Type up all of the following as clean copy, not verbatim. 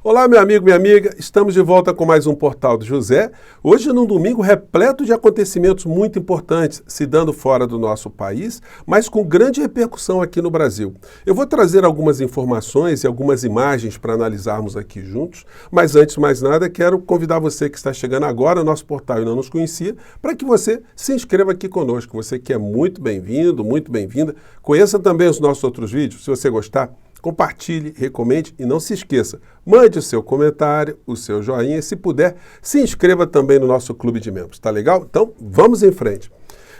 Olá, meu amigo, minha amiga, estamos de volta com mais um Portal do José, hoje num domingo repleto de acontecimentos muito importantes, se dando fora do nosso país, mas com grande repercussão aqui no Brasil. Eu vou trazer algumas informações e algumas imagens para analisarmos aqui juntos, mas antes de mais nada, quero convidar você que está chegando agora no nosso portal e não nos conhecia, para que você se inscreva aqui conosco. Você que é muito bem-vindo, muito bem-vinda. Conheça também os nossos outros vídeos, se você gostar. Compartilhe, recomende e não se esqueça, mande o seu comentário, o seu joinha e, se puder, se inscreva também no nosso clube de membros, tá legal? Então, vamos em frente.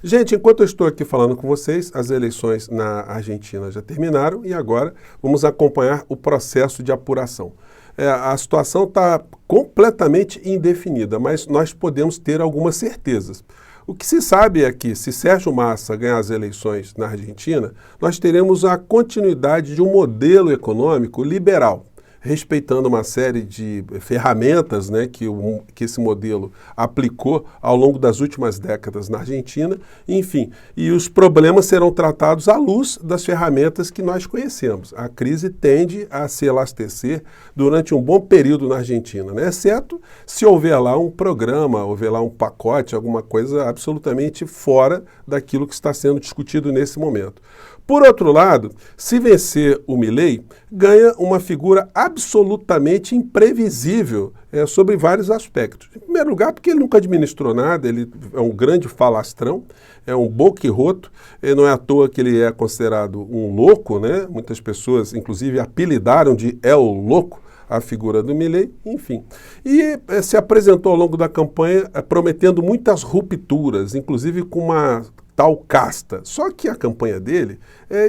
Gente, enquanto eu estou aqui falando com vocês, as eleições na Argentina já terminaram e agora vamos acompanhar o processo de apuração. A situação está completamente indefinida, mas nós podemos ter algumas certezas. O que se sabe é que, se Sérgio Massa ganhar as eleições na Argentina, nós teremos a continuidade de um modelo econômico liberal, respeitando uma série de ferramentas, né, que esse modelo aplicou ao longo das últimas décadas na Argentina, enfim, e os problemas serão tratados à luz das ferramentas que nós conhecemos. A crise tende a se elastecer durante um bom período na Argentina, né, exceto se houver lá um programa, houver lá um pacote, alguma coisa absolutamente fora daquilo que está sendo discutido nesse momento. Por outro lado, se vencer o Milei, ganha uma figura absolutamente imprevisível sobre vários aspectos. Em primeiro lugar, porque ele nunca administrou nada, ele é um grande falastrão, é um boquirroto, não é à toa que ele é considerado um louco, né? Muitas pessoas, inclusive, apelidaram de El Louco a figura do Milei, enfim. E se apresentou ao longo da campanha prometendo muitas rupturas, inclusive com uma tal casta. Só que a campanha dele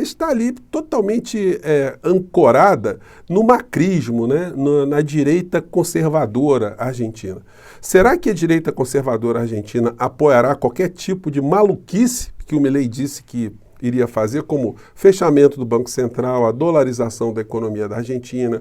está ali totalmente ancorada no macrismo, né? Na direita conservadora argentina. Será que a direita conservadora argentina apoiará qualquer tipo de maluquice que o Milei disse que iria fazer, como fechamento do Banco Central, a dolarização da economia da Argentina,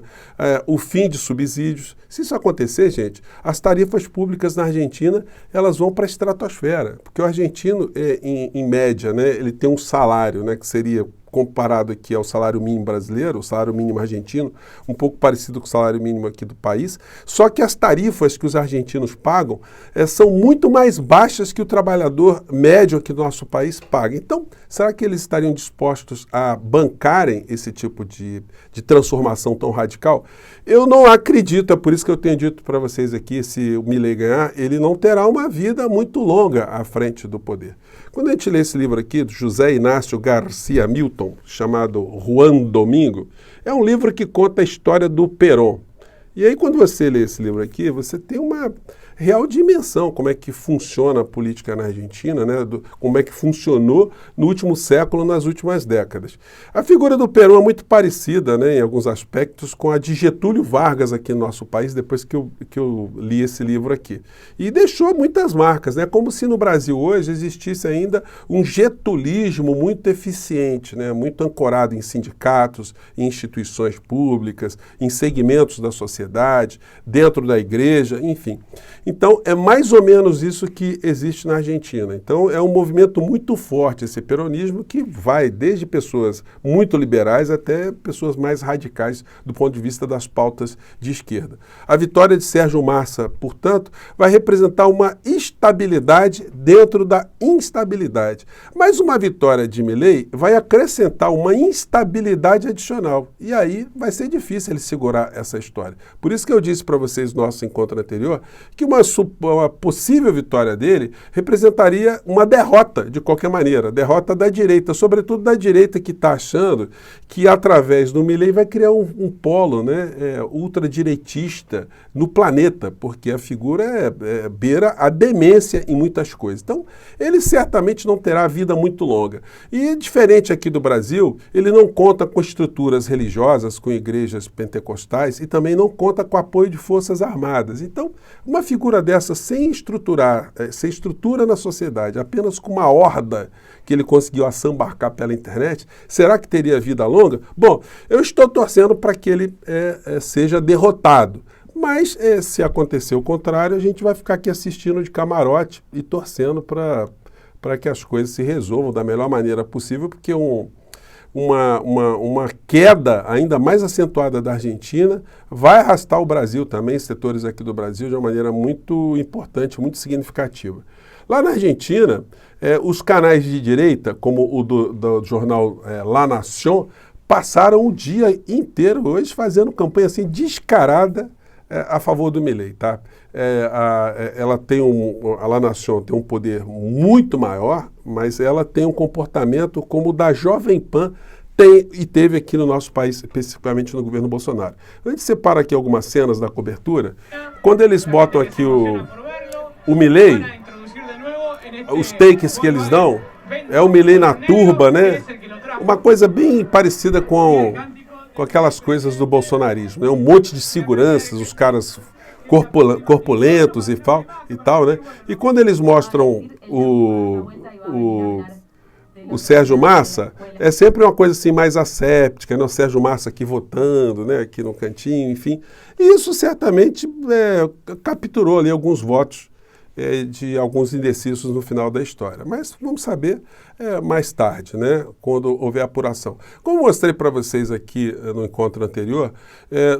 o fim de subsídios? Se isso acontecer, gente, as tarifas públicas na Argentina, elas vão para a estratosfera, porque o argentino, em média, né, ele tem um salário, né, que seria comparado aqui ao salário mínimo brasileiro, o salário mínimo argentino, um pouco parecido com o salário mínimo aqui do país, só que as tarifas que os argentinos pagam são muito mais baixas que o trabalhador médio aqui do nosso país paga. Então, será que eles estariam dispostos a bancarem esse tipo de transformação tão radical? Eu não acredito, é por isso que eu tenho dito para vocês aqui, se o Milei ganhar, ele não terá uma vida muito longa à frente do poder. Quando a gente lê esse livro aqui, do José Inácio Garcia Milton, chamado Juan Domingo, é um livro que conta a história do Perón. E aí, quando você lê esse livro aqui, você tem uma real dimensão, como é que funciona a política na Argentina, né? Como é que funcionou no último século, nas últimas décadas. A figura do Perón é muito parecida, né, em alguns aspectos, com a de Getúlio Vargas aqui no nosso país, depois que eu li esse livro aqui. E deixou muitas marcas, né, como se no Brasil hoje existisse ainda um getulismo muito eficiente, né, muito ancorado em sindicatos, em instituições públicas, em segmentos da sociedade, dentro da igreja, enfim. Então, é mais ou menos isso que existe na Argentina. Então, é um movimento muito forte, esse peronismo, que vai desde pessoas muito liberais até pessoas mais radicais do ponto de vista das pautas de esquerda. A vitória de Sérgio Massa, portanto, vai representar uma estabilidade dentro da instabilidade. Mas uma vitória de Milei vai acrescentar uma instabilidade adicional. E aí vai ser difícil ele segurar essa história. Por isso que eu disse para vocês no nosso encontro anterior que uma possível vitória dele representaria uma derrota, de qualquer maneira, derrota da direita, sobretudo da direita que está achando que, através do Milei, vai criar um polo, né, ultradireitista no planeta, porque a figura beira a demência em muitas coisas. Então, ele certamente não terá vida muito longa. E, diferente aqui do Brasil, ele não conta com estruturas religiosas, com igrejas pentecostais, e também não conta com apoio de forças armadas. Então, uma figura dessa sem estrutura na sociedade, apenas com uma horda que ele conseguiu assambarcar pela internet, será que teria vida longa? Bom, eu estou torcendo para que ele seja derrotado. Mas, se acontecer o contrário, a gente vai ficar aqui assistindo de camarote e torcendo para que as coisas se resolvam da melhor maneira possível, porque um uma queda ainda mais acentuada da Argentina, vai arrastar o Brasil também, setores aqui do Brasil, de uma maneira muito importante, muito significativa. Lá na Argentina, os canais de direita, como o do jornal La Nación, passaram o dia inteiro hoje fazendo campanha assim descarada a favor do Milei, tá? A La Nación tem um poder muito maior, mas ela tem um comportamento como o da Jovem Pan tem e teve aqui no nosso país, especificamente no governo Bolsonaro. A gente separa aqui algumas cenas da cobertura. Quando eles botam aqui o Milei, os takes que eles dão, é o Milei na turba, né? Uma coisa bem parecida com aquelas coisas do bolsonarismo, né? Um monte de seguranças, os caras corpulentos e tal, né? E quando eles mostram o Sérgio Massa, é sempre uma coisa assim mais asséptica, né? O Sérgio Massa aqui votando, né? Aqui no cantinho, enfim. E isso certamente capturou ali alguns votos de alguns indecisos no final da história. Mas vamos saber mais tarde, né, quando houver apuração. Como mostrei para vocês aqui no encontro anterior,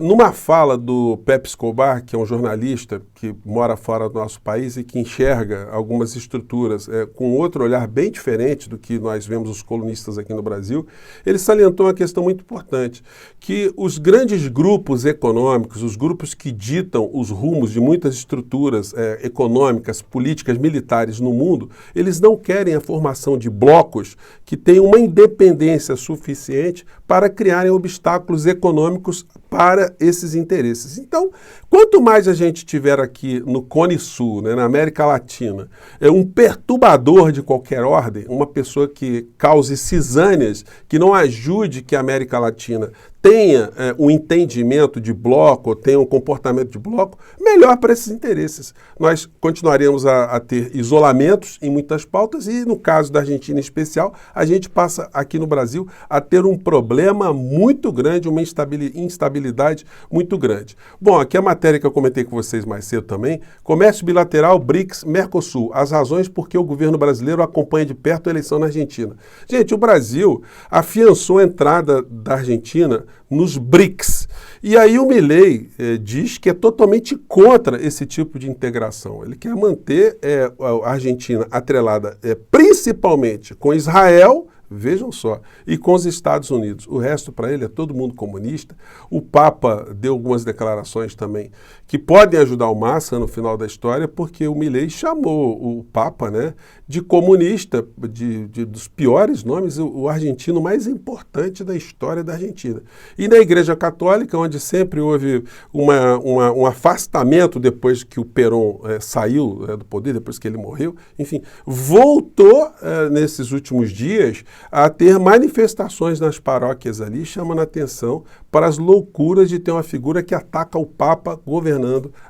numa fala do Pepe Escobar, que é um jornalista que mora fora do nosso país e que enxerga algumas estruturas com outro olhar bem diferente do que nós vemos os colunistas aqui no Brasil, ele salientou uma questão muito importante, que os grandes grupos econômicos, os grupos que ditam os rumos de muitas estruturas econômicas, políticas, militares no mundo, eles não querem a formação de blocos que tenham uma independência suficiente para criarem obstáculos econômicos para esses interesses. Então, quanto mais a gente tiver aqui no Cone Sul, né, na América Latina, um perturbador de qualquer ordem, uma pessoa que cause cisâneas, que não ajude que a América Latina tenha um entendimento de bloco, tenha um comportamento de bloco, melhor para esses interesses. Nós continuaremos a ter isolamentos em muitas pautas e, no caso da Argentina em especial, a gente passa aqui no Brasil a ter um problema muito grande, uma instabilidade muito grande. Bom, aqui a matéria que eu comentei com vocês mais cedo também, comércio bilateral, BRICS, Mercosul, as razões por que o governo brasileiro acompanha de perto a eleição na Argentina. Gente, o Brasil afiançou a entrada da Argentina nos BRICS. E aí o Milei diz que é totalmente contra esse tipo de integração. Ele quer manter a Argentina atrelada principalmente com Israel, vejam só, e com os Estados Unidos. O resto para ele é todo mundo comunista. O Papa deu algumas declarações também que podem ajudar o Massa no final da história, porque o Milei chamou o Papa, né, de comunista, dos piores nomes, o argentino mais importante da história da Argentina. E na Igreja Católica, onde sempre houve um afastamento depois que o Perón saiu do poder, depois que ele morreu, enfim, voltou nesses últimos dias a ter manifestações nas paróquias ali, chamando a atenção para as loucuras de ter uma figura que ataca o Papa governando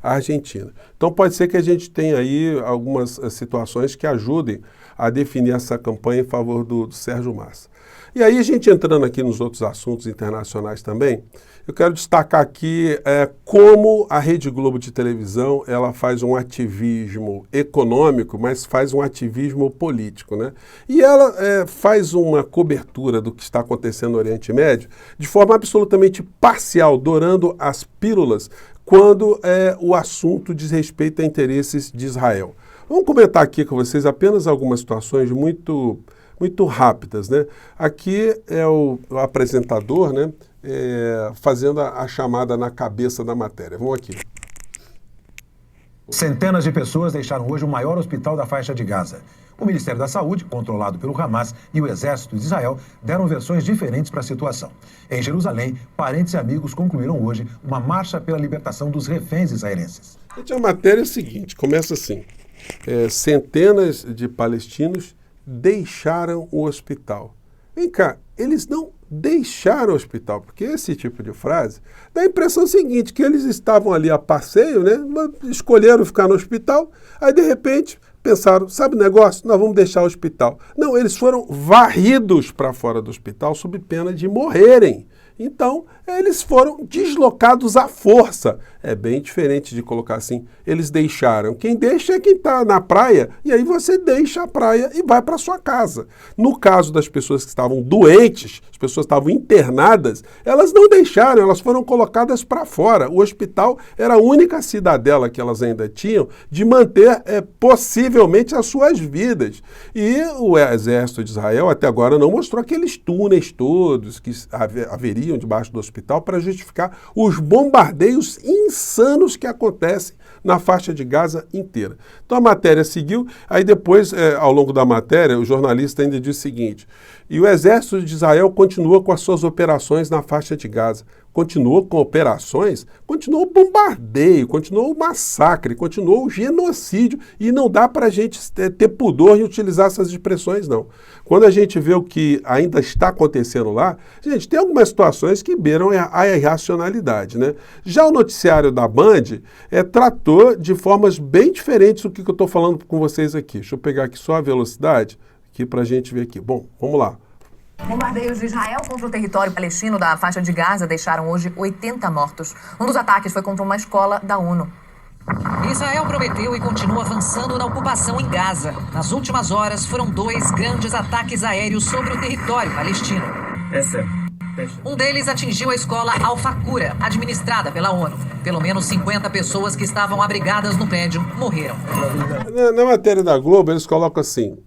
a Argentina. Então pode ser que a gente tenha aí algumas situações que ajudem a definir essa campanha em favor do Sérgio Massa. E aí a gente entrando aqui nos outros assuntos internacionais também, eu quero destacar aqui como a Rede Globo de televisão ela faz um ativismo econômico, mas faz um ativismo político, né? E ela faz uma cobertura do que está acontecendo no Oriente Médio de forma absolutamente parcial, dourando as pílulas quando o assunto diz respeito a interesses de Israel. Vamos comentar aqui com vocês apenas algumas situações muito rápidas, né? Aqui é o apresentador, né, fazendo a chamada na cabeça da matéria. Vamos aqui. Centenas de pessoas deixaram hoje o maior hospital da faixa de Gaza. O Ministério da Saúde, controlado pelo Hamas, e o Exército de Israel deram versões diferentes para a situação. Em Jerusalém, parentes e amigos concluíram hoje uma marcha pela libertação dos reféns israelenses. A matéria é a seguinte, começa assim. Centenas de palestinos deixaram o hospital. Vem cá, eles não deixaram o hospital, porque esse tipo de frase dá a impressão seguinte, que eles estavam ali a passeio, né? Escolheram ficar no hospital, aí de repente pensaram, sabe o negócio? Nós vamos deixar o hospital. Não, eles foram varridos para fora do hospital sob pena de morrerem. Então, eles foram deslocados à força. É bem diferente de colocar assim, eles deixaram. Quem deixa é quem está na praia, e aí você deixa a praia e vai para sua casa. No caso das pessoas que estavam doentes, as pessoas estavam internadas, elas não deixaram, elas foram colocadas para fora. O hospital era a única cidadela que elas ainda tinham de manter possivelmente as suas vidas. E o exército de Israel até agora não mostrou aqueles túneis todos que haveriam debaixo do hospital para justificar os bombardeios insanos que acontecem na faixa de Gaza inteira. Então a matéria seguiu, aí depois, ao longo da matéria, o jornalista ainda diz o seguinte: e o exército de Israel continua com as suas operações na faixa de Gaza. Continuou com operações, continuou o bombardeio, continuou o massacre, continuou o genocídio, e não dá para a gente ter pudor em utilizar essas expressões, não. Quando a gente vê o que ainda está acontecendo lá, gente, tem algumas situações que beiram a irracionalidade, né? Já o noticiário da Band tratou de formas bem diferentes do que eu estou falando com vocês aqui. Deixa eu pegar aqui só a velocidade, aqui para a gente ver aqui. Bom, vamos lá. Bombardeios de Israel contra o território palestino da faixa de Gaza deixaram hoje 80 mortos. Um dos ataques foi contra uma escola da ONU. Israel prometeu e continua avançando na ocupação em Gaza. Nas últimas horas, foram 2 grandes ataques aéreos sobre o território palestino. Um deles atingiu a escola Al-Fakura, administrada pela ONU. Pelo menos 50 pessoas que estavam abrigadas no prédio morreram. Na matéria da Globo, eles colocam assim,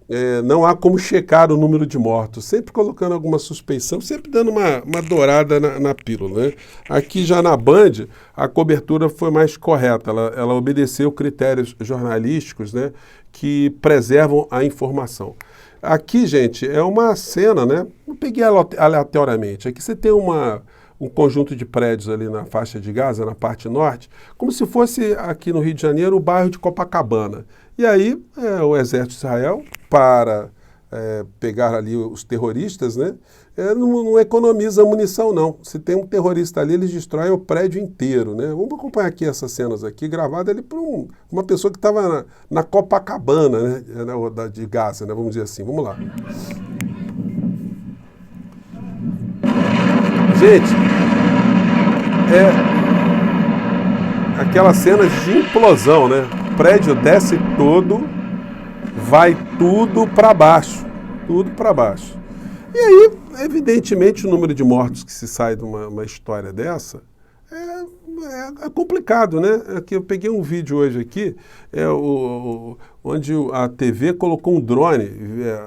não há como checar o número de mortos, sempre colocando alguma suspeição, sempre dando uma dourada na pílula, né? Aqui já na Band, a cobertura foi mais correta, ela obedeceu critérios jornalísticos, né, que preservam a informação. Aqui, gente, é uma cena, né? Não peguei aleatoriamente. Aqui você tem um conjunto de prédios ali na faixa de Gaza, na parte norte, como se fosse aqui no Rio de Janeiro o bairro de Copacabana. E aí o exército de Israel, para pegar ali os terroristas, né? Não economiza munição, não. Se tem um terrorista ali, eles destroem o prédio inteiro, né? Vamos acompanhar aqui essas cenas aqui, gravadas ali por uma pessoa que estava na Copacabana, né? De Gaza, né? Vamos dizer assim. Vamos lá. Gente, aquelas cenas de implosão, né? O prédio desce todo, vai tudo para baixo. Tudo para baixo. E aí, evidentemente, o número de mortos que se sai de uma história dessa é complicado, né? Aqui, eu peguei um vídeo hoje aqui, onde a TV colocou um drone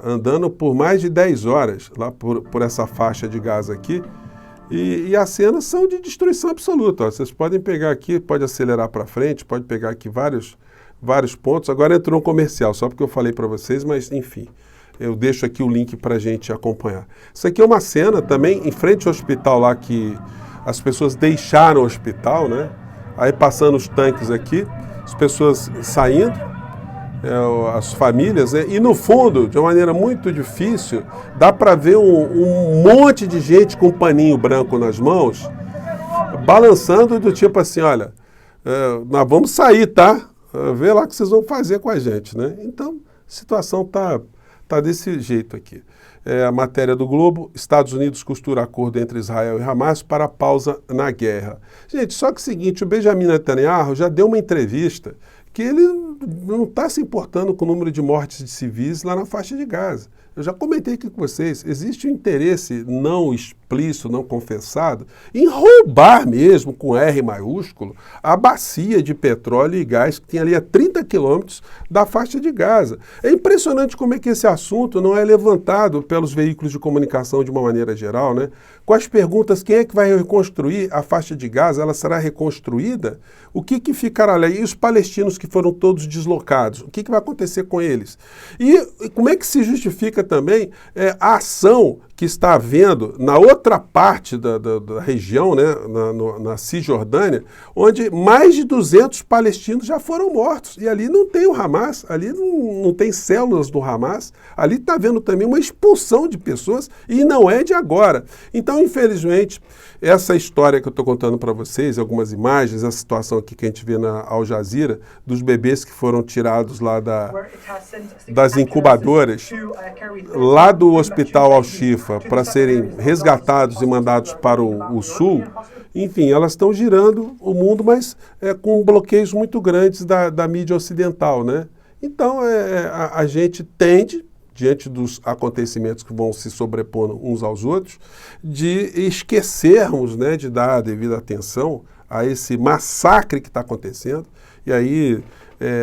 andando por mais de 10 horas lá por essa faixa de Gaza aqui, e as cenas são de destruição absoluta. Ó. Vocês podem pegar aqui, pode acelerar para frente, pode pegar aqui vários pontos. Agora entrou um comercial, só porque eu falei para vocês, mas enfim. Eu deixo aqui o link para a gente acompanhar. Isso aqui é uma cena também em frente ao hospital lá, que as pessoas deixaram o hospital, né? Aí passando os tanques aqui, as pessoas saindo, as famílias, né? E no fundo, de uma maneira muito difícil, dá para ver um monte de gente com um paninho branco nas mãos, balançando do tipo assim, olha, nós vamos sair, tá? Vê lá o que vocês vão fazer com a gente, né? Então, a situação está desse jeito aqui. A matéria do Globo: Estados Unidos costura acordo entre Israel e Hamas para pausa na guerra. Gente, só que é o seguinte, o Benjamin Netanyahu já deu uma entrevista que ele não está se importando com o número de mortes de civis lá na faixa de Gaza. Eu já comentei aqui com vocês, existe um interesse não explícito, não confessado, em roubar mesmo, com R maiúsculo, a bacia de petróleo e gás que tem ali a 30 quilômetros da faixa de Gaza. É impressionante como é que esse assunto não é levantado pelos veículos de comunicação de uma maneira geral, né? Com as perguntas, quem é que vai reconstruir a faixa de Gaza? Ela será reconstruída? O que ficará ali? E os palestinos que foram todos deslocados? O que vai acontecer com eles? E como é que se justifica também a ação que está havendo na outra parte da região, né, na Cisjordânia, onde mais de 200 palestinos já foram mortos. E ali não tem o Hamas, ali não tem células do Hamas, ali está havendo também uma expulsão de pessoas, e não é de agora. Então, infelizmente, essa história que eu estou contando para vocês, algumas imagens, a situação aqui que a gente vê na Al Jazeera, dos bebês que foram tirados lá das incubadoras, lá do hospital Al-Shifa, tarifa para serem resgatados e mandados para o Sul, enfim, elas estão girando o mundo, mas com bloqueios muito grandes da mídia ocidental, né? Então, a gente tende, diante dos acontecimentos que vão se sobrepondo uns aos outros, de esquecermos, né, de dar a devida atenção a esse massacre que está acontecendo. E aí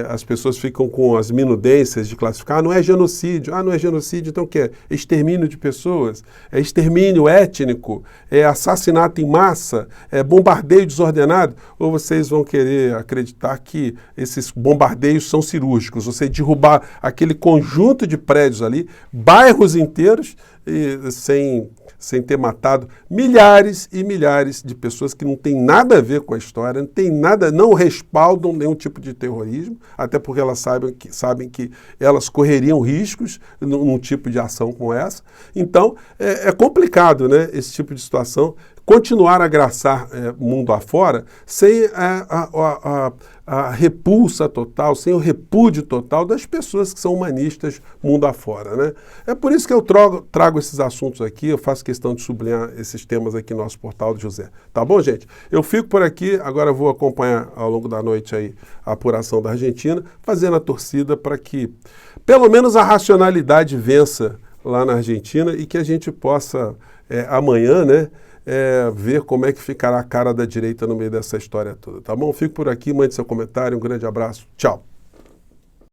as pessoas ficam com as minudências de classificar, não é genocídio, não é genocídio, então o que é? Extermínio de pessoas, é extermínio étnico, é assassinato em massa, é bombardeio desordenado, ou vocês vão querer acreditar que esses bombardeios são cirúrgicos, você derrubar aquele conjunto de prédios ali, bairros inteiros, sem ter matado milhares e milhares de pessoas que não tem nada a ver com a história, não tem nada, não respaldam nenhum tipo de terrorismo, até porque elas sabem que elas correriam riscos num tipo de ação como essa. Então, é complicado, né, esse tipo de situação, continuar a agraçar mundo afora sem a repulsa total, sem o repúdio total das pessoas que são humanistas mundo afora, né? É por isso que eu trago esses assuntos aqui, eu faço questão de sublinhar esses temas aqui no nosso portal do José. Tá bom, gente? Eu fico por aqui, agora vou acompanhar ao longo da noite aí a apuração da Argentina, fazendo a torcida para que pelo menos a racionalidade vença lá na Argentina e que a gente possa amanhã, né, ver como é que ficará a cara da direita no meio dessa história toda, tá bom? Fico por aqui, mande seu comentário, um grande abraço, tchau!